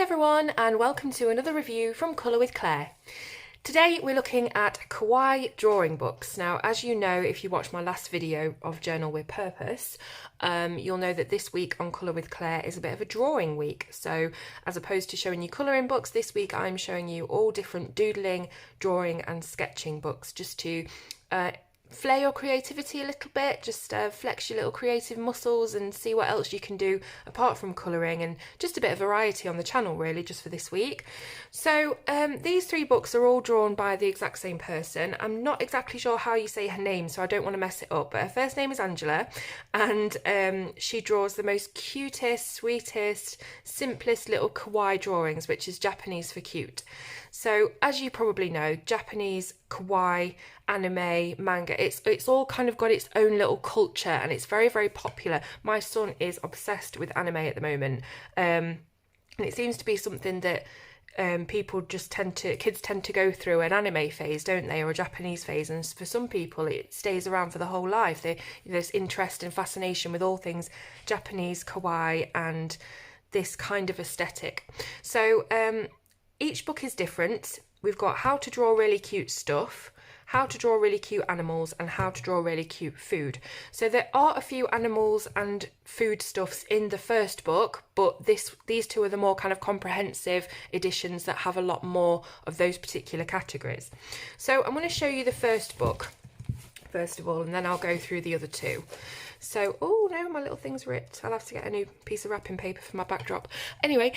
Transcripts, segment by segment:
everyone, and welcome to another review from Colour with Claire. Today we're looking at Kawaii drawing books. Now, as you know, if you watched my last video of Journal with Purpose, you'll know that this week on Colour with Claire is a bit of a drawing week. So as opposed to showing you colouring books, this week I'm showing you all different doodling, drawing and sketching books just to flare your creativity a little bit, just flex your little creative muscles and see what else you can do apart from colouring, and just a bit of variety on the channel really just for this week. So these three books are all drawn by the exact same person. I'm not exactly sure how you say her name, so I don't want to mess it up, but her first name is Angela, and she draws the most cutest, sweetest, simplest little kawaii drawings, which is Japanese for cute. So as you probably know, Japanese kawaii, anime, manga, it's all kind of got its own little culture, and it's very, very popular. My son is obsessed with anime at the moment, and it seems to be something that kids tend to go through an anime phase, don't they, or a Japanese phase, and for some people it stays around for the whole life. There's interest and fascination with all things Japanese, kawaii, and this kind of aesthetic. So each book is different. We've got how to draw really cute stuff, how to draw really cute animals, and how to draw really cute food. So there are a few animals and food stuffs in the first book, but these two are the more kind of comprehensive editions that have a lot more of those particular categories. So I'm going to show you the first book first of all, and then I'll go through the other two. So, oh no, my little thing's ripped. I'll have to get a new piece of wrapping paper for my backdrop. Anyway,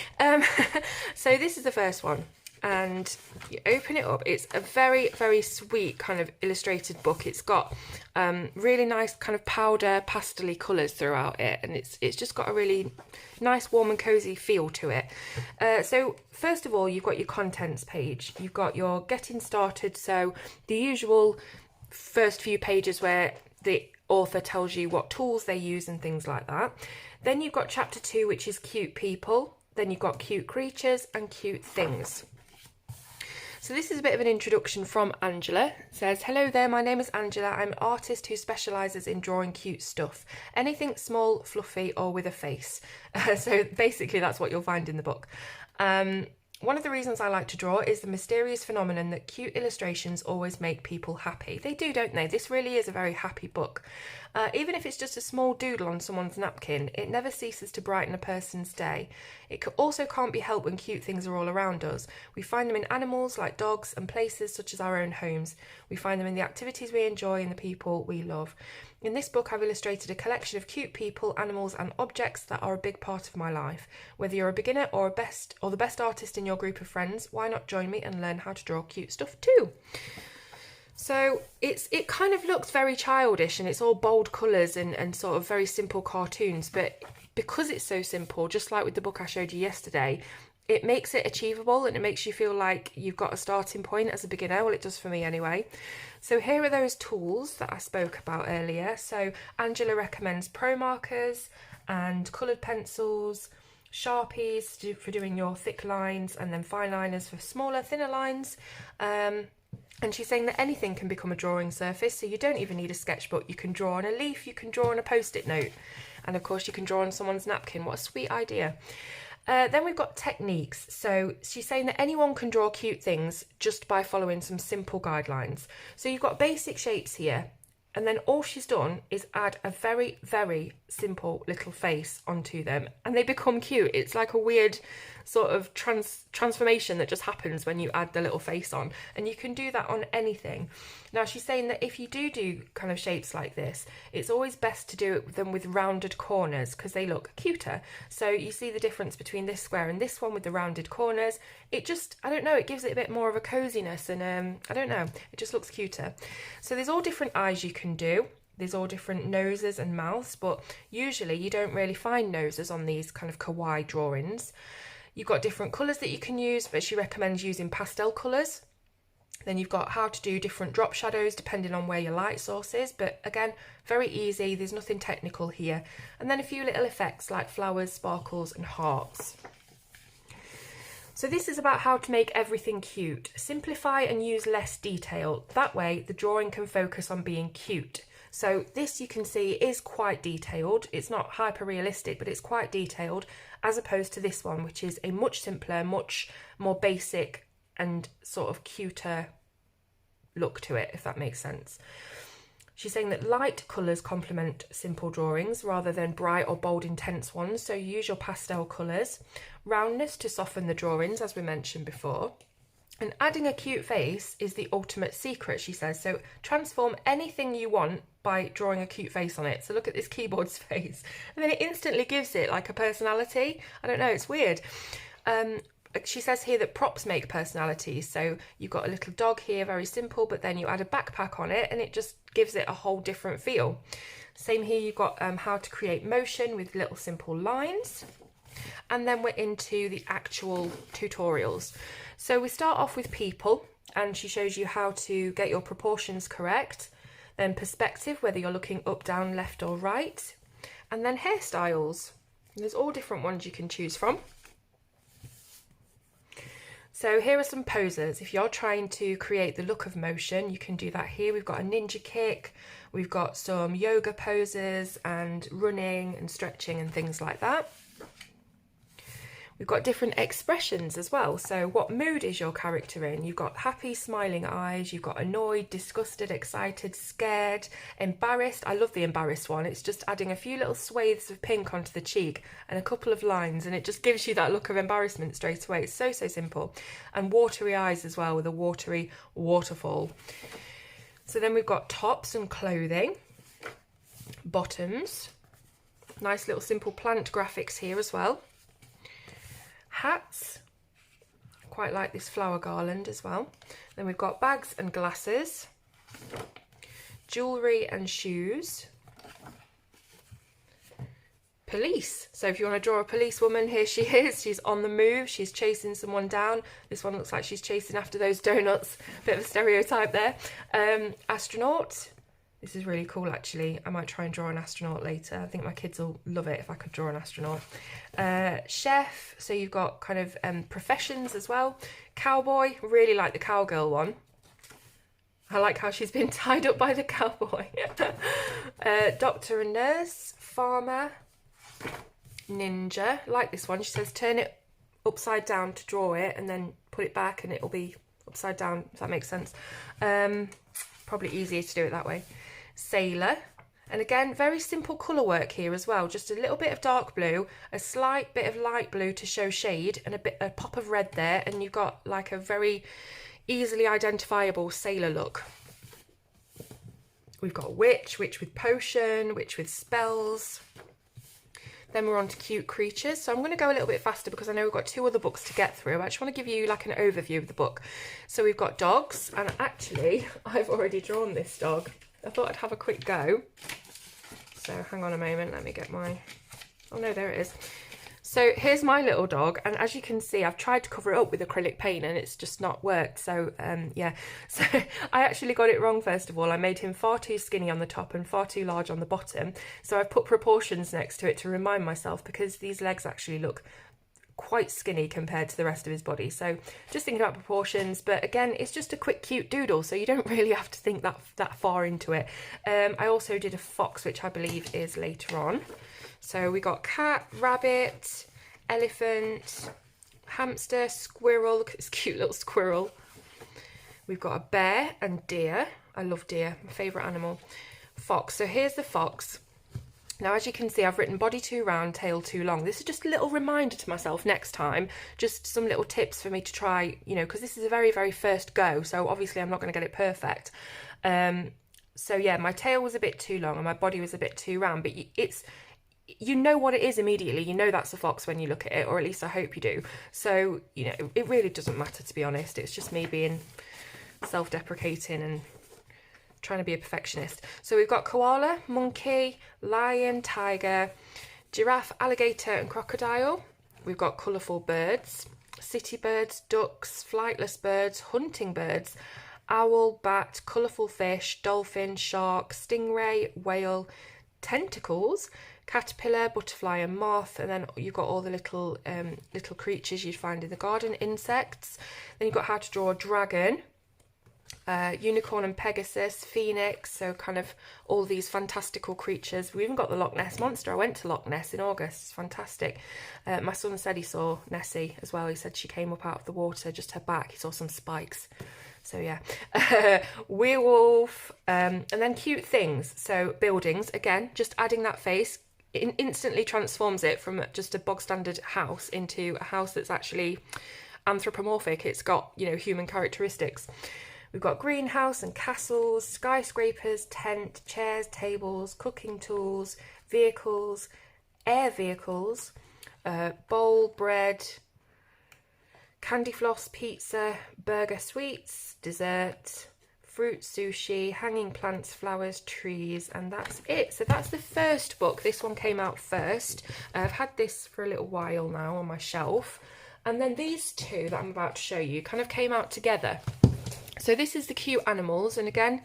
so this is the first one, and you open it up. It's a very, very sweet kind of illustrated book. It's got really nice kind of powder pastel-y colours throughout it, and it's just got a really nice, warm and cosy feel to it. So first of all, you've got your contents page. You've got your getting started, so the usual first few pages where the author tells you what tools they use and things like that. Then you've got chapter 2, which is cute people. Then you've got cute creatures and cute things. So this is a bit of an introduction from Angela. It says, hello there, my name is Angela. I'm an artist who specialises in drawing cute stuff. Anything small, fluffy or with a face. So basically that's what you'll find in the book. One of the reasons I like to draw is the mysterious phenomenon that cute illustrations always make people happy. They do, don't they? This really is a very happy book. Even if it's just a small doodle on someone's napkin, it never ceases to brighten a person's day. It also can't be helped when cute things are all around us. We find them in animals like dogs and places such as our own homes. We find them in the activities we enjoy and the people we love. In this book, I've illustrated a collection of cute people, animals and objects that are a big part of my life. Whether you're a beginner or the best artist in your group of friends, why not join me and learn how to draw cute stuff too? So it kind of looks very childish, and it's all bold colours and sort of very simple cartoons, but because it's so simple, just like with the book I showed you yesterday, it makes it achievable, and it makes you feel like you've got a starting point as a beginner. Well, it does for me anyway. So here are those tools that I spoke about earlier. So Angela recommends pro markers and coloured pencils, Sharpies for doing your thick lines, and then fine liners for smaller, thinner lines. And she's saying that anything can become a drawing surface, so you don't even need a sketchbook. You can draw on a leaf, you can draw on a post-it note, and of course you can draw on someone's napkin. What a sweet idea. Then we've got techniques. So she's saying that anyone can draw cute things just by following some simple guidelines. So you've got basic shapes here, and then all she's done is add a very, very simple little face onto them, and they become cute. It's like a weird sort of transformation that just happens when you add the little face on, and you can do that on anything. Now she's saying that if you do kind of shapes like this, it's always best to do them with rounded corners because they look cuter. So you see the difference between this square and this one with the rounded corners. It just, I don't know, it gives it a bit more of a coziness, and I don't know, it just looks cuter. So there's all different eyes you can do. There's all different noses and mouths, but usually you don't really find noses on these kind of kawaii drawings. You've got different colours that you can use, but she recommends using pastel colours. Then you've got how to do different drop shadows depending on where your light source is, but again, very easy, there's nothing technical here. And then a few little effects like flowers, sparkles and hearts. So this is about how to make everything cute. Simplify and use less detail. That way the drawing can focus on being cute. So this, you can see, is quite detailed. It's not hyper realistic, but it's quite detailed, as opposed to this one, which is a much simpler, much more basic and sort of cuter look to it, if that makes sense. She's saying that light colours complement simple drawings rather than bright or bold intense ones, so use your pastel colours. Roundness to soften the drawings, as we mentioned before. And adding a cute face is the ultimate secret, she says. So transform anything you want by drawing a cute face on it. So look at this keyboard's face. And then it instantly gives it like a personality. I don't know, it's weird. She says here that props make personalities. So you've got a little dog here, very simple, but then you add a backpack on it and it just gives it a whole different feel. Same here, you've got how to create motion with little simple lines. And then we're into the actual tutorials. So we start off with people, and she shows you how to get your proportions correct. Then perspective, whether you're looking up, down, left or right. And then hairstyles. And there's all different ones you can choose from. So here are some poses. If you're trying to create the look of motion, you can do that here. We've got a ninja kick, we've got some yoga poses and running and stretching and things like that. We've got different expressions as well. So what mood is your character in? You've got happy, smiling eyes. You've got annoyed, disgusted, excited, scared, embarrassed. I love the embarrassed one. It's just adding a few little swathes of pink onto the cheek and a couple of lines, and it just gives you that look of embarrassment straight away. It's so, so simple. And watery eyes as well, with a watery waterfall. So then we've got tops and clothing. Bottoms. Nice little simple plant graphics here as well. Hats, quite like this flower garland as well. Then we've got bags and glasses, jewellery and shoes, police. So if you want to draw a policewoman, here she is. She's on the move, she's chasing someone down. This one looks like she's chasing after those donuts, bit of a stereotype there. Astronaut. This is really cool, actually. I might try and draw an astronaut later. I think my kids will love it if I could draw an astronaut. Chef, so you've got kind of professions as well. Cowboy, really like the cowgirl one. I like how she's been tied up by the cowboy. Doctor and nurse, farmer, ninja. Like this one, she says turn it upside down to draw it and then put it back and it'll be upside down, if that makes sense. Probably easier to do it that way. Sailor, and again very simple colour work here as well, just a little bit of dark blue, a slight bit of light blue to show shade, and a pop of red there, and you've got like a very easily identifiable sailor look. We've got witch with potion, witch with spells. Then we're on to cute creatures. So I'm going to go a little bit faster because I know we've got two other books to get through. I just want to give you like an overview of the book. So we've got dogs, and actually I've already drawn this dog. I thought I'd have a quick go. So hang on a moment, let me get my... Oh no, there it is. So here's my little dog, and as you can see, I've tried to cover it up with acrylic paint and it's just not worked. So yeah, so I actually got it wrong. First of all, I made him far too skinny on the top and far too large on the bottom. So I've put proportions next to it to remind myself, because these legs actually look quite skinny compared to the rest of his body. So just thinking about proportions, but again, it's just a quick cute doodle, so you don't really have to think that far into it. I also did a fox, which I believe is later on. So we got cat, rabbit, elephant, hamster, squirrel. Look at this cute little squirrel. We've got a bear and deer. I love deer, my favourite animal. Fox. So here's the fox. Now, as you can see, I've written body too round, tail too long. This is just a little reminder to myself next time, just some little tips for me to try, you know, because this is a very, very first go. So obviously I'm not going to get it perfect. So yeah, my tail was a bit too long and my body was a bit too round, but you know what it is immediately. You know that's a fox when you look at it, or at least I hope you do. So, you know, it really doesn't matter, to be honest. It's just me being self-deprecating and trying to be a perfectionist. So we've got koala, monkey, lion, tiger, giraffe, alligator and crocodile. We've got colourful birds, city birds, ducks, flightless birds, hunting birds, owl, bat, colourful fish, dolphin, shark, stingray, whale, tentacles, caterpillar, butterfly and moth. And then you've got all the little creatures you'd find in the garden, insects. Then you've got how to draw a dragon, unicorn and Pegasus, Phoenix, so kind of all these fantastical creatures. We even got the Loch Ness Monster. I went to Loch Ness in August. It's fantastic. My son said he saw Nessie as well. He said she came up out of the water, just her back. He saw some spikes. So yeah, werewolf, and then cute things. So buildings, again, just adding that face instantly transforms it from just a bog standard house into a house that's actually anthropomorphic. It's got, you know, human characteristics. We've got greenhouse and castles, skyscrapers, tent, chairs, tables, cooking tools, vehicles, air vehicles, bowl, bread, candy floss, pizza, burger, sweets, dessert, fruit, sushi, hanging plants, flowers, trees, and that's it. So that's the first book. This one came out first. I've had this for a little while now on my shelf. And then these two that I'm about to show you kind of came out together. So this is the cute animals, and again,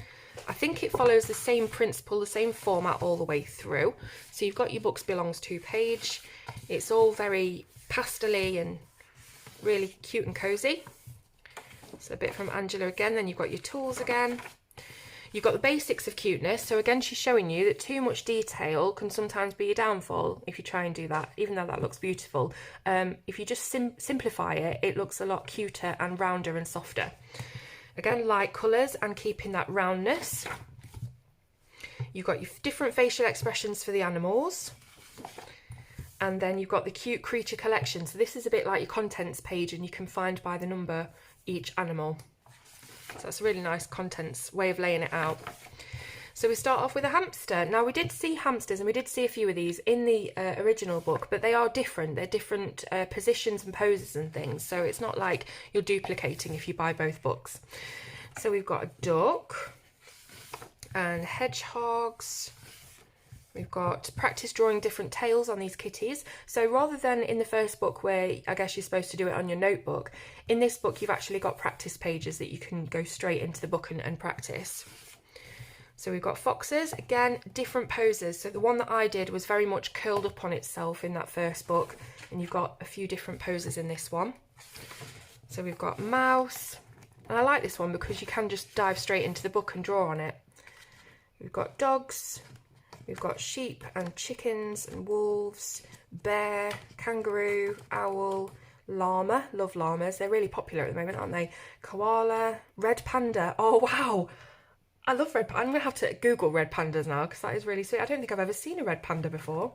I think it follows the same principle, the same format all the way through. So you've got your books belongs to page. It's all very pastel-y and really cute and cozy. So a bit from Angela again. Then you've got your tools again. You've got the basics of cuteness. So again, she's showing you that too much detail can sometimes be a downfall if you try and do that, even though that looks beautiful. If you just simplify it, it looks a lot cuter and rounder and softer. Again, light colours and keeping that roundness. You've got your different facial expressions for the animals. And then you've got the cute creature collection. So this is a bit like your contents page, and you can find by the number each animal. So that's a really nice contents way of laying it out. So we start off with a hamster. Now we did see hamsters, and we did see a few of these in the original book, but they are different. They're different positions and poses and things. So it's not like you're duplicating if you buy both books. So we've got a duck and hedgehogs. We've got practice drawing different tails on these kitties. So rather than in the first book where I guess you're supposed to do it on your notebook, in this book you've actually got practice pages that you can go straight into the book and practice. So we've got foxes, again, different poses. So the one that I did was very much curled up on itself in that first book, and you've got a few different poses in this one. So we've got mouse, and I like this one because you can just dive straight into the book and draw on it. We've got dogs. We've got sheep and chickens and wolves, bear, kangaroo, owl, llama. Love llamas. They're really popular at the moment, aren't they? Koala, red panda. Oh, wow. I love red panda. I'm going to have to Google red pandas now because that is really sweet. I don't think I've ever seen a red panda before.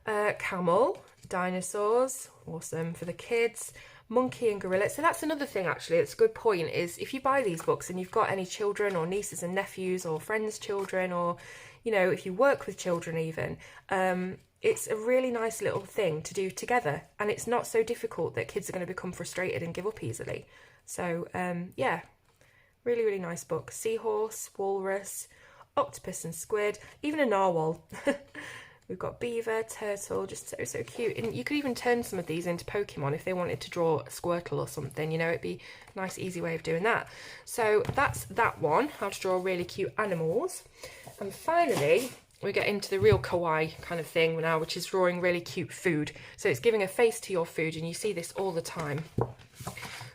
Camel, dinosaurs. Awesome for the kids. Monkey and gorilla. So that's another thing, actually. It's a good point, is if you buy these books and you've got any children or nieces and nephews or friends' children, or you know, if you work with children even, it's a really nice little thing to do together, and it's not so difficult that kids are going to become frustrated and give up easily. So yeah, really, really nice book. Seahorse, walrus, octopus and squid, even a narwhal. We've got beaver, turtle, just so cute. And you could even turn some of these into Pokemon if they wanted to draw a Squirtle or something, you know, it'd be a nice easy way of doing that. So that's that one, how to draw really cute animals. And finally, we get into the real kawaii kind of thing now, which is drawing really cute food. So it's giving a face to your food, and you see this all the time.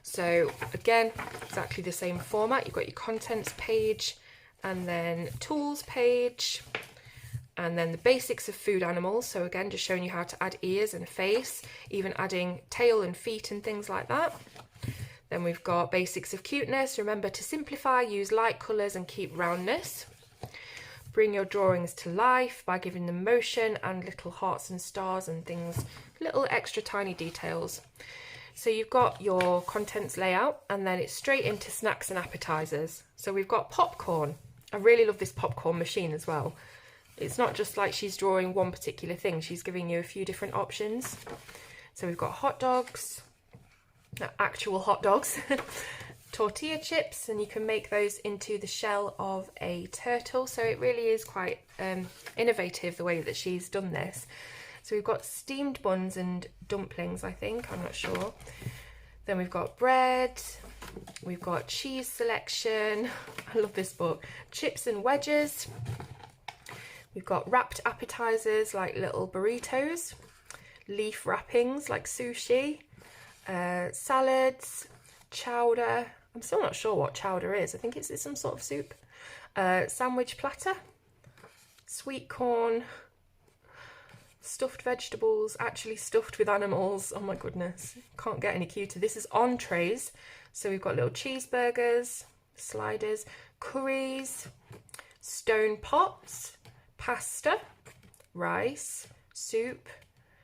So again, exactly the same format. You've got your contents page, and then tools page, and then the basics of food animals. So again, just showing you how to add ears and a face, even adding tail and feet and things like that. Then we've got basics of cuteness. Remember to simplify, use light colours and keep roundness. Bring your drawings to life by giving them motion and little hearts and stars and things, little extra tiny details. So you've got your contents layout, and then it's straight into snacks and appetizers. So we've got popcorn. I really love this popcorn machine as well. It's not just like she's drawing one particular thing, she's giving you a few different options. So we've got hot dogs, actual hot dogs, tortilla chips, and you can make those into the shell of a turtle. So it really is quite innovative the way that she's done this. So we've got steamed buns and dumplings, I think, I'm not sure. Then we've got bread, we've got cheese selection, I love this book, chips and wedges. We've got wrapped appetizers like little burritos, leaf wrappings like sushi, salads, chowder. I'm still not sure what chowder is. I think it's some sort of soup. Sandwich platter, sweet corn, stuffed vegetables, actually stuffed with animals. Oh my goodness, can't get any cuter. This is entrees. So we've got little cheeseburgers, sliders, curries, stone pots, pasta, rice, soup,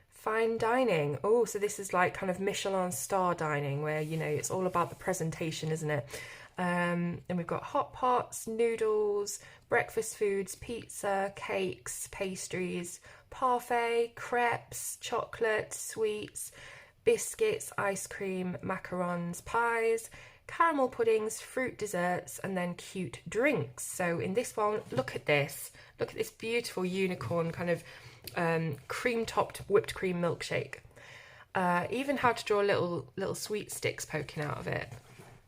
fine dining. Oh, so this is like kind of Michelin star dining where, you know, it's all about the presentation, isn't it? And we've got hot pots, noodles, breakfast foods, pizza, cakes, pastries, parfait, crepes, chocolate, sweets, biscuits, ice cream, macarons, pies, caramel puddings, fruit desserts, and then cute drinks. So in this one, look at this beautiful unicorn kind of cream-topped whipped cream milkshake. Even how to draw little sweet sticks poking out of it.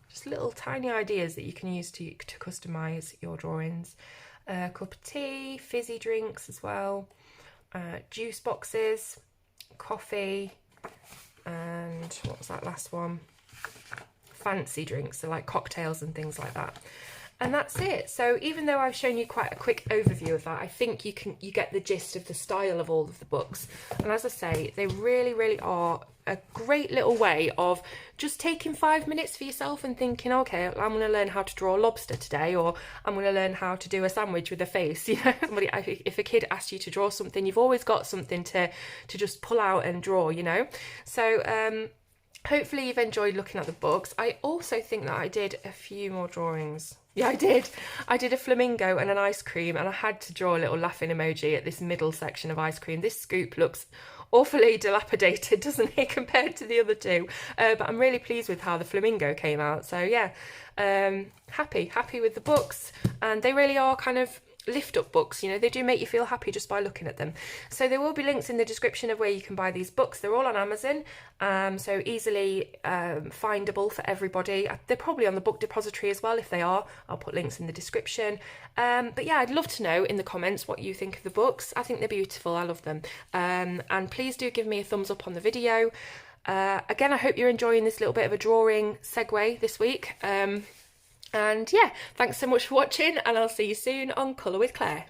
Just little tiny ideas that you can use to customise your drawings. A cup of tea, fizzy drinks as well, juice boxes, coffee, and what was that last one? Fancy drinks, so like cocktails and things like that. And that's it. So even though I've shown you quite a quick overview of that, I think you get the gist of the style of all of the books. And as I say, they really are a great little way of just taking 5 minutes for yourself and thinking, okay, I'm going to learn how to draw a lobster today, or I'm going to learn how to do a sandwich with a face. You know, if a kid asks you to draw something, you've always got something to just pull out and draw, you know. So hopefully you've enjoyed looking at the books. I also think that I did a few more drawings. Yeah, I did. I did a flamingo and an ice cream, and I had to draw a little laughing emoji at this middle section of ice cream. This scoop looks awfully dilapidated, doesn't it, compared to the other two? But I'm really pleased with how the flamingo came out. So yeah, happy with the books, and they really are kind of lift up books, you know, they do make you feel happy just by looking at them. So there will be links in the description of where you can buy these books. They're all on Amazon, so easily findable for everybody. They're probably on the book depository as well. If they are, I'll put links in the description. But yeah, I'd love to know in the comments what you think of the books. I think they're beautiful. I love them. And please do give me a thumbs up on the video. Again, I hope you're enjoying this little bit of a drawing segue this week. And yeah, thanks so much for watching, and I'll see you soon on Colour with Claire.